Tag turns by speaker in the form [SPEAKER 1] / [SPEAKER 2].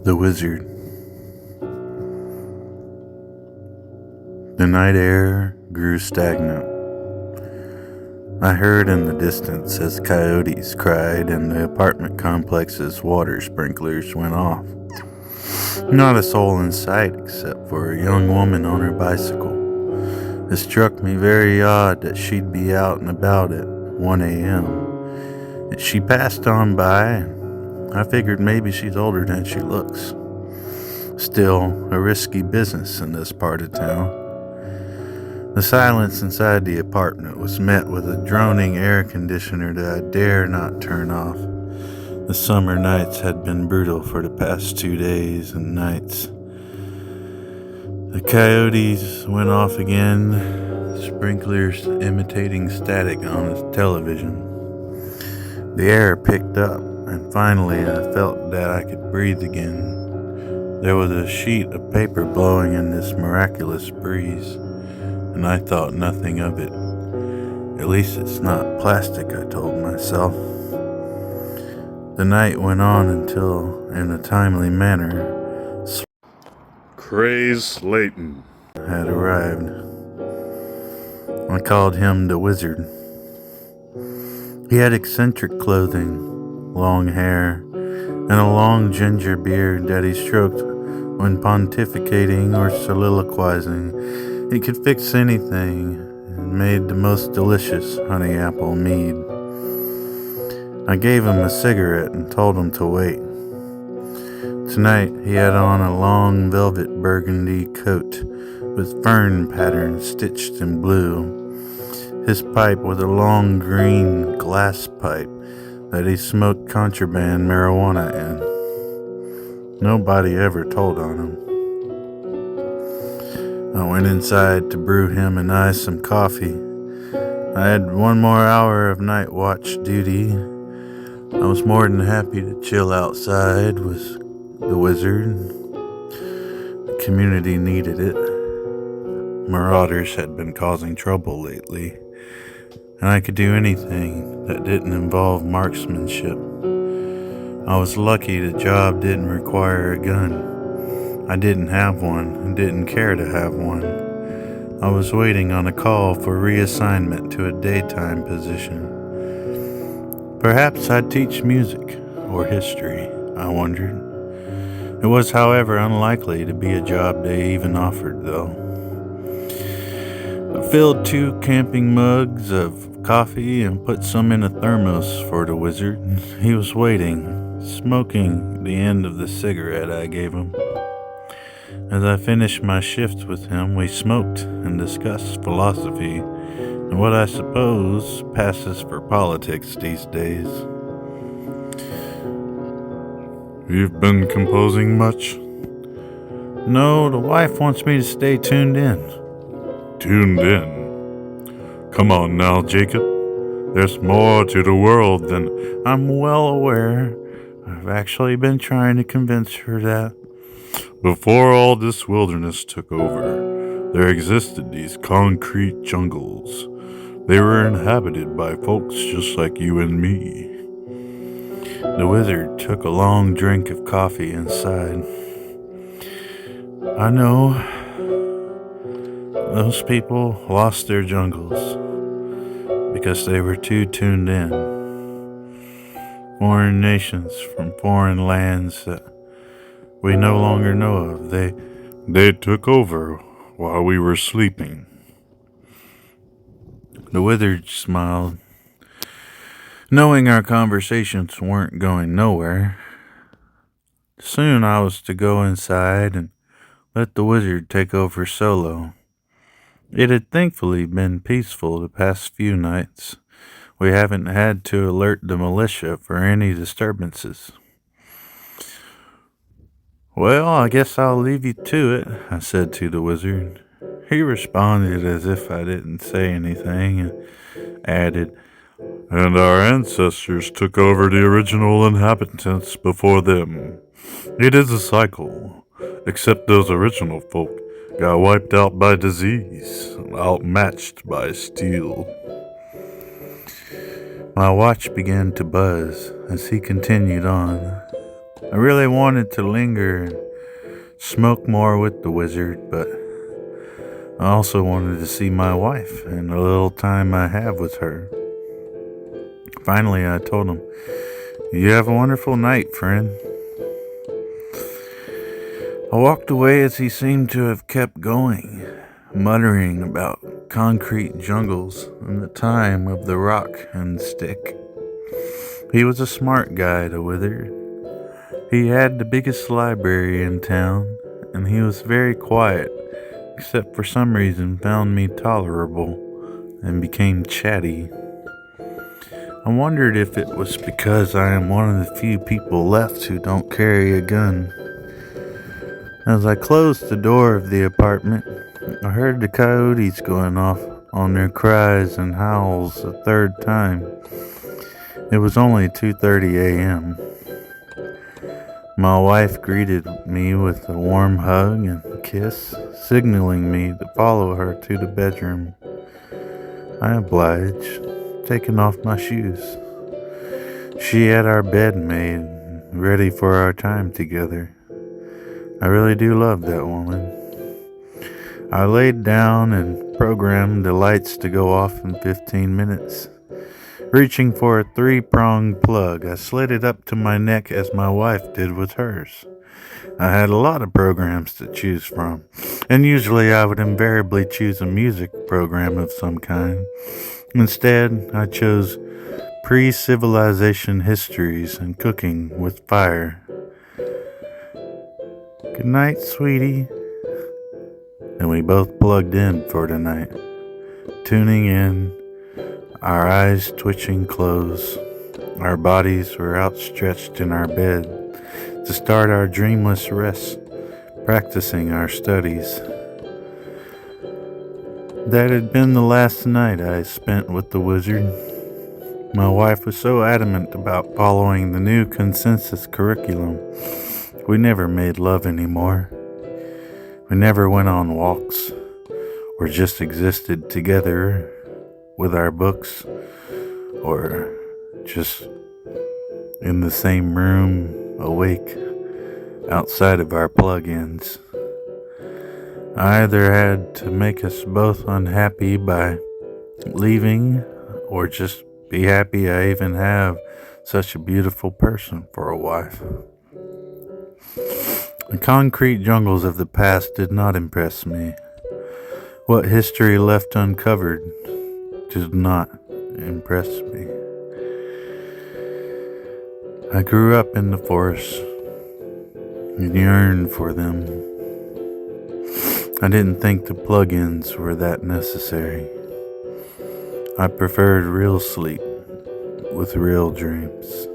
[SPEAKER 1] The Wizard. The night air grew stagnant. I heard in the distance as coyotes cried and the apartment complex's water sprinklers went off. Not a soul in sight except for a young woman on her bicycle. It struck me very odd that she'd be out and about at 1 a.m. She passed on by, and I figured maybe she's older than she looks. Still, a risky business in this part of town. The silence inside the apartment was met with a droning air conditioner that I dare not turn off. The summer nights had been brutal for the past 2 days and nights. The coyotes went off again, sprinklers imitating static on the television. The air picked up, and finally I felt that I could breathe again. There was a sheet of paper blowing in this miraculous breeze, and I thought nothing of it. At least it's not plastic, I told myself. The night went on until, in a timely manner,
[SPEAKER 2] Craze Slayton
[SPEAKER 1] had arrived. I called him the Wizard. He had eccentric clothing, long hair, and a long ginger beard that he stroked when pontificating or soliloquizing. He could fix anything and made the most delicious honey apple mead. I gave him a cigarette and told him to wait. Tonight he had on a long velvet burgundy coat with fern patterns stitched in blue. His pipe was a long green glass pipe that he smoked contraband marijuana in. Nobody ever told on him. I went inside to brew him and I some coffee. I had one more hour of night watch duty. I was more than happy to chill outside with the Wizard. The community needed it. Marauders had been causing trouble lately, and I could do anything that didn't involve marksmanship. I was lucky the job didn't require a gun. I didn't have one and didn't care to have one. I was waiting on a call for reassignment to a daytime position. Perhaps I'd teach music or history, I wondered. It was, however, unlikely to be a job they even offered, though. I filled 2 camping mugs of coffee and put some in a thermos for the Wizard. He was waiting, smoking the end of the cigarette I gave him. As I finished my shift with him, we smoked and discussed philosophy and what I suppose passes for politics these days.
[SPEAKER 2] You've been composing much?
[SPEAKER 1] No, the wife wants me to stay tuned in.
[SPEAKER 2] Tuned in? Come on now, Jacob. There's more to the world than...
[SPEAKER 1] I'm well aware. I've actually been trying to convince her that.
[SPEAKER 2] Before all this wilderness took over, there existed these concrete jungles. They were inhabited by folks just like you and me.
[SPEAKER 1] The Wizard took a long drink of coffee and sighed. I know. Those people lost their jungles because they were too tuned in. Foreign nations from foreign lands that we no longer know of.
[SPEAKER 2] They took over while we were sleeping.
[SPEAKER 1] The Wizard smiled. Knowing our conversations weren't going nowhere, soon I was to go inside and let the Wizard take over solo. It had thankfully been peaceful the past few nights. We haven't had to alert the militia for any disturbances. Well, I guess I'll leave you to it, I said to the Wizard. He responded as if I didn't say anything and added,
[SPEAKER 2] And our ancestors took over the original inhabitants before them. It is a cycle, except those original folk got wiped out by disease, outmatched by steel.
[SPEAKER 1] My watch began to buzz as he continued on. I really wanted to linger and smoke more with the wizard, but I also wanted to see my wife and the little time I have with her. Finally, I told him, "You have a wonderful night, friend." I walked away as he seemed to have kept going, muttering about concrete jungles and the time of the rock and stick. He was a smart guy, the wizard. He had the biggest library in town, and he was very quiet, except for some reason found me tolerable and became chatty. I wondered if it was because I am one of the few people left who don't carry a gun. As I closed the door of the apartment, I heard the coyotes going off on their cries and howls a third time. It was only 2:30 a.m. My wife greeted me with a warm hug and kiss, signaling me to follow her to the bedroom. I obliged, taking off my shoes. She had our bed made, ready for our time together. I really do love that woman. I laid down and programmed the lights to go off in 15 minutes. Reaching for a 3-pronged plug, I slid it up to my neck as my wife did with hers. I had a lot of programs to choose from, and usually I would invariably choose a music program of some kind. Instead, I chose pre-civilization histories and cooking with fire. "Good night, sweetie." And we both plugged in for the night, tuning in, our eyes twitching close. Our bodies were outstretched in our bed to start our dreamless rest, practicing our studies. That had been the last night I spent with the wizard. My wife was so adamant about following the new consensus curriculum. We never made love anymore. We never went on walks or just existed together with our books or just in the same room, awake, outside of our plug-ins. I either had to make us both unhappy by leaving or just be happy I even have such a beautiful person for a wife. The concrete jungles of the past did not impress me. What history left uncovered did not impress me. I grew up in the forest and yearned for them. I didn't think the plug-ins were that necessary. I preferred real sleep with real dreams.